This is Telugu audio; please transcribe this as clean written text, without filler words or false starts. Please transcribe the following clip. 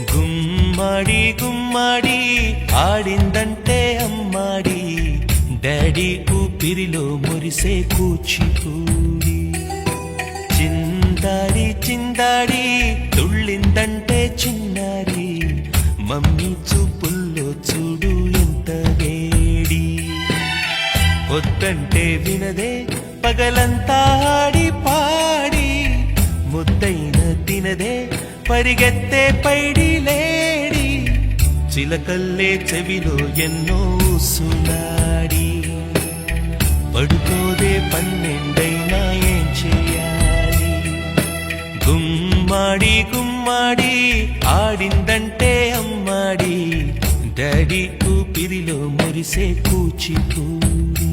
గుమ్మడి గుమ్మడి ఆడిందంటే అమ్మాడి, డాడీ ఊపిరిలో మురిసే కూచిపూడి. చిందాడి చిందాడి తుళ్ళిందంటే చిన్నారి, మమ్మీ చూపుల్లో చూడు ఎంత వేడి. వద్దంటే వినదే పగలంతా ఆడి పాడి, ముద్దైన తినదే పరిగెత్తే పైడి లేడి. చిలకల్లే చెవిలో ఎన్నో సులాడి, పడుకోదే పన్నెండైనా ఏం చేయాలి. గుమ్మాడి గుమ్మాడి ఆడిందంటే అమ్మాడి, డాడీ ఊపిరిలో మురిసే కూచిపూడి.